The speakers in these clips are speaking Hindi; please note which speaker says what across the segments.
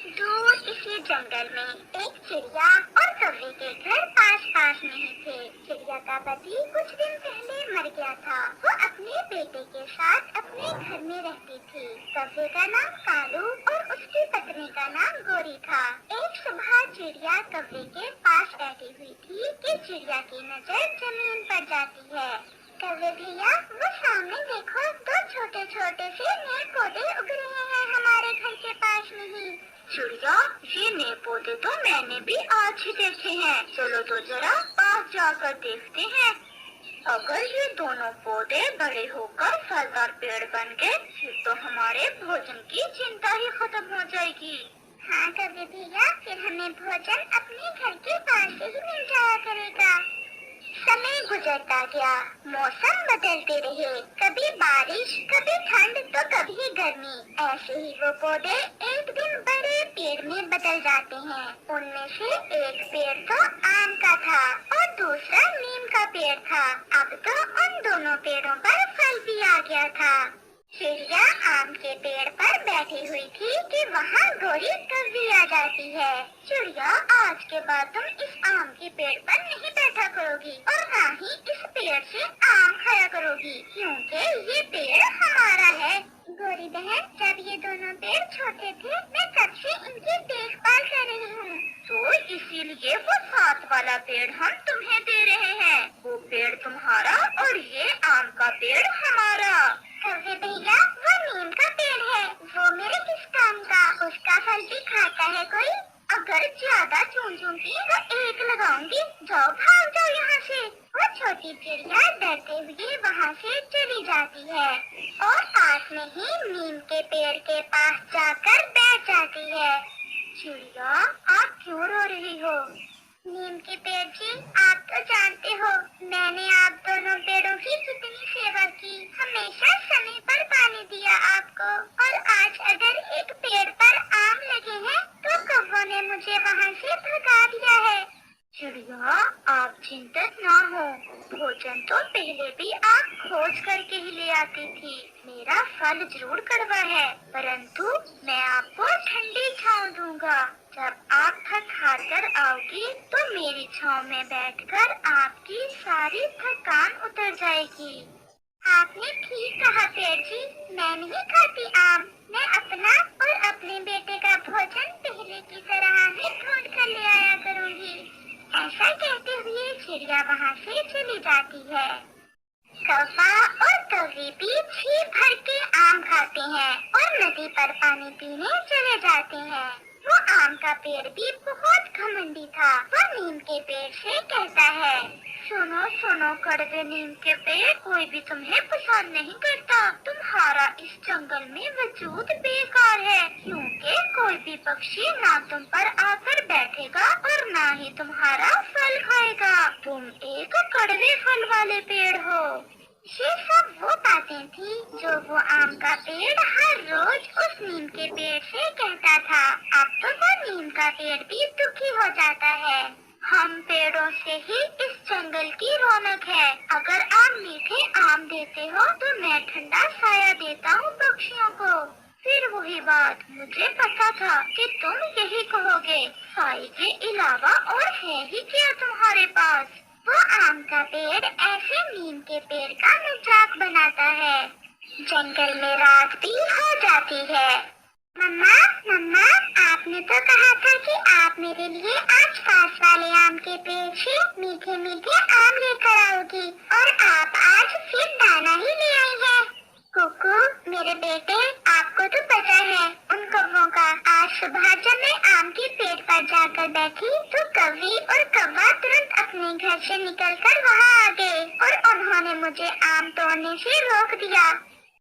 Speaker 1: दूर इसी जंगल में एक चिड़िया और कौवे के घर पास पास में ही थे। चिड़िया का पति कुछ दिन पहले मर गया था। वो अपने बेटे के साथ अपने घर में रहती थी। कौवे का नाम कालू और उसकी पत्नी का नाम गोरी था। एक सुबह चिड़िया कौवे के पास बैठी हुई थी कि चिड़िया की नजर जमीन पर जाती है। कौवे भैया, वो सामने देखो, दो छोटे छोटे से नए पौधे उग रहे हैं हमारे घर के पास में ही। चिड़िया, ये नए पौधे तो मैंने भी आज ही देखे हैं। चलो तो जरा पास जाकर देखते हैं। अगर ये दोनों पौधे बड़े होकर फलदार पेड़ बन गए, फिर तो हमारे भोजन की चिंता ही खत्म हो जाएगी। हाँ कौवे भैया, फिर हमें भोजन अपने घर के पास से ही मिल जाया करेगा। समय गुजरता गया, मौसम बदलते रहे, कभी बारिश, कभी ठंड तो कभी गर्मी। ऐसे ही वो पौधे एक दिन बड़े पेड़ में बदल जाते हैं। उनमें से एक पेड़ तो आम का था और दूसरा नीम का पेड़ था। अब तो उन दोनों पेड़ों पर फल भी आ गया था। चिड़िया आम के पेड़ पर बैठी हुई थी कि वहाँ गोरी कौवी आ जाती है। चिड़िया, आज के बाद तुम इस आम के पेड़ पर नहीं बैठा करोगी और ना ही इस पेड़ से आम खाया करोगी, क्योंकि ये पेड़ हमारा है। गोरी बहन, जब ये दोनों पेड़ छोटे थे, मैं कब से इनकी देखभाल कर रही हूँ, तो इसीलिए वो साथ वाला पेड़ हम तुम्हें दे रहे हैं। वो पेड़ तुम्हारा और ये आम का पेड़ हमारा। कौवे भैया, वो नीम का पेड़ है, वो मेरे किस काम का? उसका फल भी खाता है कोई? अगर ज्यादा चूंझूंगी तो एक लगाऊंगी। जाओ, भाग जाओ यहाँ से। वो छोटी चिड़िया डरते हुए वहाँ से चली जाती है और पास में ही नीम के पेड़ के पास जाकर बैठ जाती है। चिड़िया, आप क्यों रो रही हो? नीम के पेड़ जी, आप तो जानते हो मैंने आप दोनों पेड़ों की कितनी सेवा की, हमेशा समय पर पानी दिया आपको, और आज अगर एक पेड़ पर आम लगे हैं तो कौवों ने मुझे वहाँ से भगा दिया है। चिड़िया, आप चिंतित ना हो, भोजन तो पहले भी आप खोज करके ही ले आती थी। मेरा फल जरूर कड़वा है, परंतु मैं आपको ठंडी छांव दूंगा। जब आप थक हार कर आओगी तो मेरी छांव में बैठकर आपकी सारी थकान उतर जाएगी। आपने ठीक कहा पेड़ जी, मैं नहीं खाती आम। मैं अपना और अपने बेटे का भोजन पहले की तरह ही ढूंढ कर ले आया करूँगी। ऐसा कहते हुए चिड़िया वहाँ से चली जाती है। कौवा और कौवी भी जी भर के आम खाते हैं और नदी पर पानी पीने चले जाते हैं। वो आम का पेड़ भी बहुत घमंडी था। वो नीम के पेड़ से कहता है, सुनो सुनो कड़वे नीम के पेड़, कोई भी तुम्हें पसंद नहीं करता। तुम्हारा इस जंगल में वजूद बेकार है, क्योंकि कोई भी पक्षी ना तुम पर आकर बैठेगा और ना ही तुम्हारा फल खाएगा। तुम एक कड़वे फल वाले पेड़ हो। ये सब वो बातें थी जो वो आम का पेड़ हर रोज उस नीम के पेड़ से कहता था। अब तो वो नीम का पेड़ भी दुखी हो जाता है। हम पेड़ों से ही इस जंगल की रौनक है। अगर आप मीठे आम देते हो तो मैं ठंडा साया देता हूँ पक्षियों को। फिर वही बात, मुझे पता था कि तुम यही कहोगे। साए के अलावा और है ही क्या तुम्हारे पास? वो आम का पेड़ ऐसे नीम के पेड़ का मजाक बनाता है। जंगल में रात भी हो जाती है। मम्मा मम्मा, आपने तो कहा था कि आप मेरे लिए आज पास वाले आम के पेड़ से मीठे मीठे आम लेकर आओगी, और आप आज फिर दाना ही ले आई है। कुकू मेरे बेटे, आपको तो पता है उन कौवों का। आज सुबह जब मैं आम के पेड़ पर जाकर बैठी तो कौवी और कौवा तुरंत अपने घर से निकलकर वहाँ आ गए और उन्होंने मुझे आम तोड़ने से रोक दिया।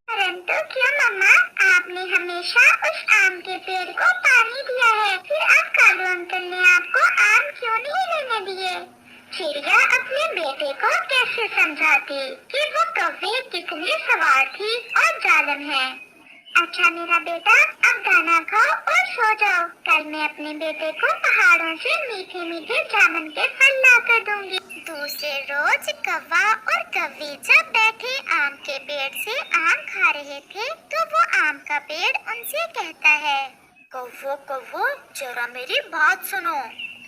Speaker 1: परंतु क्यों मम्मा, आपने हमेशा उस आम के पेड़ को पानी दिया है, फिर अब कालू अंकल ने आपको आम क्यों नहीं लेने दिए? चिड़िया अपने बेटे को कैसे समझाती कि वो कौवे कितनी सवार थी और जालिम है। अच्छा मेरा बेटा, अब दाना खाओ और सो जाओ। कल मैं अपने बेटे को पहाड़ों से मीठे मीठे जामुन के फल लाकर दूंगी। दूसरे रोज कौवा और कौवी जब बैठे आम के पेड़ से आम खा रहे थे तो वो आम का पेड़ उनसे कहता है,
Speaker 2: कव्वो कव्वो, जरा मेरी बात सुनो।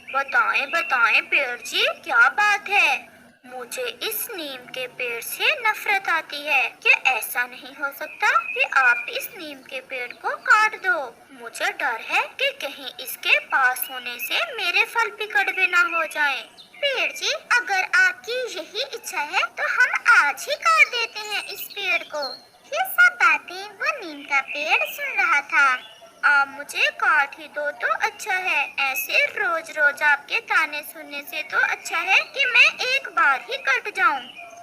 Speaker 2: बताएं बताएं पेड़ जी, क्या बात है? मुझे इस नीम के पेड़ से नफरत आती है। क्या ऐसा नहीं हो सकता कि आप इस नीम के पेड़ को काट दो? मुझे डर है कि कहीं इसके पास होने से मेरे फल भी कड़वे ना हो जाएं।
Speaker 1: पेड़ जी, अगर आपकी यही इच्छा है तो हम आज ही काट देते हैं इस पेड़ को। ये सब बातें वो नीम का पेड़ सुन रहा था।
Speaker 2: आप मुझे काट ही दो तो अच्छा है। ऐसे रोज रोज आपके ताने सुनने से तो अच्छा है कि मैं एक बार ही कट जाऊं।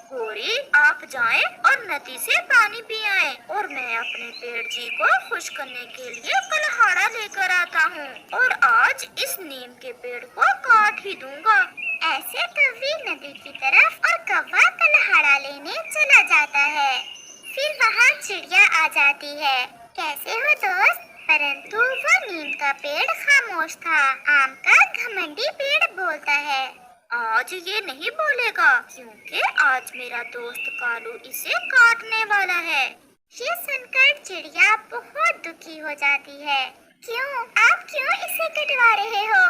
Speaker 2: गोरी, आप जाएं और नदी से पानी पी आएं और मैं अपने पेड़ जी को खुश करने के लिए कुल्हाड़ा लेकर आता हूँ और आज इस नीम के पेड़ को काट ही दूंगा।
Speaker 1: ऐसे कौवे नदी की तरफ और कौवा कुल्हाड़ा लेने चला जाता है। फिर वहाँ चिड़िया आ जाती है। कैसे हो दोस्त? परंतु वो नीम का पेड़ खामोश था। आम का घमंडी पेड़ बोलता है,
Speaker 2: आज ये नहीं बोलेगा क्योंकि आज मेरा दोस्त कालू इसे काटने वाला है।
Speaker 1: ये सुनकर चिड़िया बहुत दुखी हो जाती है। क्यों? आप क्यों इसे कटवा रहे हो?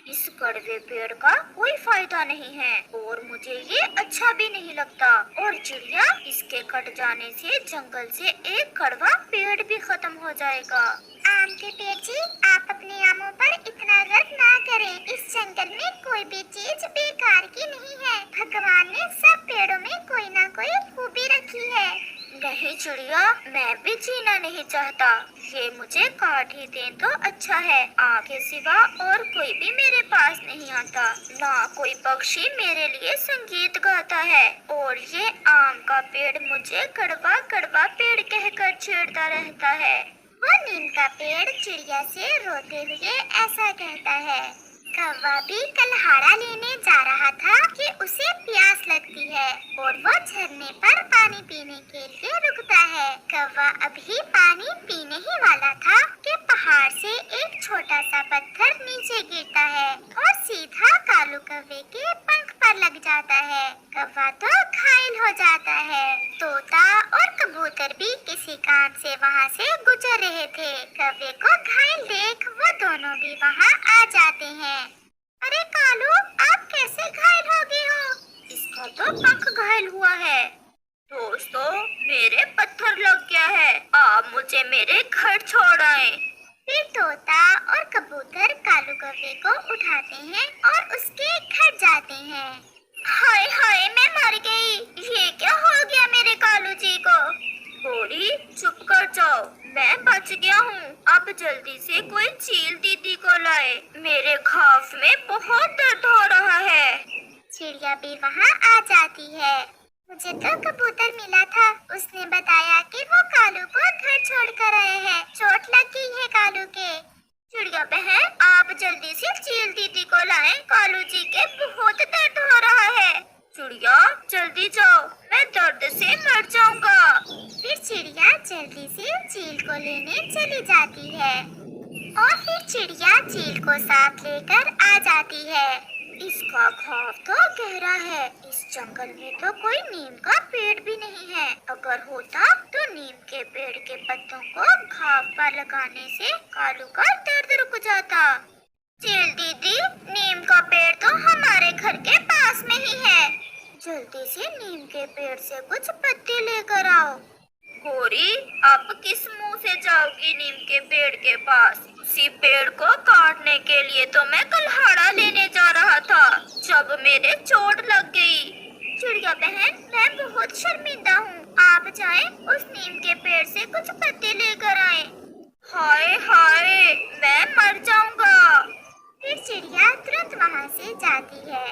Speaker 2: इस कड़वे पेड़ का कोई फायदा नहीं है और मुझे ये अच्छा भी नहीं लगता। और चिड़िया, इसके कट जाने से जंगल से एक कड़वा पेड़ भी खत्म हो जाएगा।
Speaker 1: आम के पेड़ जी, आप अपने आमों पर इतना गर्व ना करें। इस जंगल में कोई भी चीज बेकार की नहीं है। भगवान ने सब पेड़ों में कोई ना कोई खूबी रखी है।
Speaker 2: नहीं चिड़िया, मैं भी जीना नहीं चाहता। ये मुझे काट ही दे तो अच्छा है। आगे सिवा और कोई भी मेरे पास नहीं आता। ना कोई पक्षी मेरे लिए संगीत गाता है और ये आम का पेड़ मुझे कड़वा कड़वा पेड़ कहकर छेड़ता रहता है।
Speaker 1: वो नीम का पेड़ चिड़िया से रोते हुए ऐसा कहता है। कौवा भी कुल्हाड़ा लेने जा रहा था कि उसे प्यास लगती है और वो झरने पर पानी पीने के लिए रुकता है। कौवा अभी पानी पीने ही वाला था कि पहाड़ से एक छोटा सा पत्थर नीचे गिरता है और सीधा कालू कौवे के पंख पर लग जाता है। कौवा तो घायल हो जाता है। तोता और कबूतर भी किसी काम से वहाँ से गुजर रहे थे। कौवे को घायल देख वो दोनों भी वहाँ आ जाते हैं। अरे कालू, आप कैसे घायल हो गए हो?
Speaker 2: इसका तो पंख घायल हुआ है। दोस्तों, मेरे पत्थर लग गया है। आप मुझे मेरे घर छोड़ आए।
Speaker 1: फिर तोता और कबूतर कालू कौवे को उठाते हैं और उसके घर जाते हैं।
Speaker 2: हाय हाय, मैं मर गई। ये क्या हो गया मेरे कालू जी को? थोड़ी चुप कर जाओ, मैं बच गया हूँ। अब जल्दी से कोई चील दीदी को लाए। मेरे घाव में बहुत दर्द हो रहा है।
Speaker 1: चिड़िया भी वहाँ आ जाती है। मुझे तो कबूतर मिला था। उसने बताया कि वो कालू को घर छोड़ कर आए हैं। चोट लग गई है कालू के।
Speaker 2: चिड़िया बहन, आप जल्दी से चील दीदी को लाएं। कालू जी के बहुत दर्द हो रहा है। चिड़िया, जल्दी जाओ, मैं दर्द से मर जाऊंगा।
Speaker 1: फिर चिड़िया जल्दी से चील को लेने चली जाती है और फिर चिड़िया चील को साथ लेकर आ जाती है।
Speaker 2: इसका घाव तो गहरा है। इस जंगल में तो कोई नीम का पेड़ भी नहीं है। अगर होता तो नीम के पेड़ के पत्तों को घाव पर लगाने से कालू का दर्द रुक जाता। चील दीदी, नीम का पेड़ तो हमारे घर के पास में ही है। जल्दी से नीम के पेड़ से कुछ पत्ते लेकर आओ। गोरी, अब किस मुंह से जाओगी नीम के पेड़ के पास? उसी पेड़ को काटने के लिए तो मैं कुल्हाड़ा लेने जा रहा था जब मेरे चोट लग गई। चिड़िया बहन, मैं बहुत शर्मिंदा हूँ। आप जाएं उस नीम के पेड़ से कुछ पत्ते लेकर आए। हाय हाय, मैं मर जाऊंगा।
Speaker 1: फिर चिड़िया तुरंत वहाँ से जाती है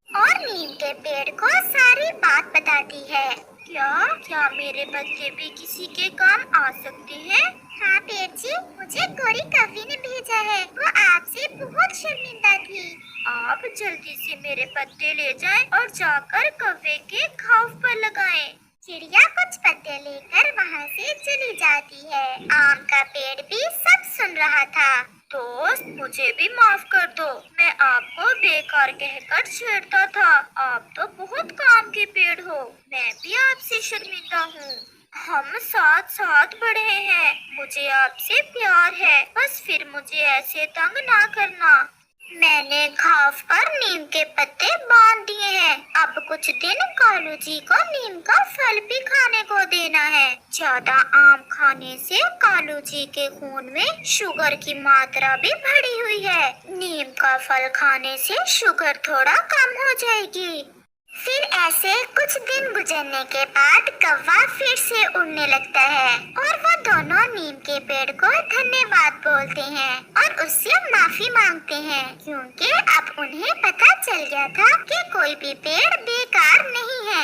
Speaker 1: और नीम के पेड़ को सारी बात बताती है।
Speaker 2: क्या क्या मेरे बच्चे भी किसी के काम आ सकते हैं?
Speaker 1: हाँ पेड़ जी, मुझे गोरी कवि ने भेजा है। वो आपसे बहुत शर्मिंदा थी।
Speaker 2: आप जल्दी से मेरे पत्ते ले जाएं और जाकर कौवे के घाव पर लगाएं।
Speaker 1: चिड़िया कुछ पत्ते लेकर वहाँ से चली जाती है। आम का पेड़ भी सब सुन रहा था।
Speaker 2: दोस्त, मुझे भी माफ कर दो। मैं आपको बेकार कहकर छेड़ता था। आप तो बहुत काम के पेड़ हो। मैं भी आपसे शर्मिंदा हूँ। हम साथ साथ बढ़े हैं, मुझे आपसे प्यार है, बस फिर मुझे ऐसे तंग ना करना। मैंने घाव पर नीम के पत्ते बांध दिए हैं। अब कुछ दिन कालू जी को नीम का फल भी खाने को देना है। ज्यादा आम खाने से कालू जी के खून में शुगर की मात्रा भी बढ़ी हुई है। नीम का फल खाने से शुगर थोड़ा कम हो जाएगी। फिर ऐसे कुछ दिन गुजरने के बाद कौवा फिर से उड़ने लगता है और वो दोनों नीम के पेड़ को धन्यवाद बोलते हैं और उससे माफी मांगते हैं, क्योंकि अब उन्हें पता चल गया था कि कोई भी पेड़ बेकार नहीं है।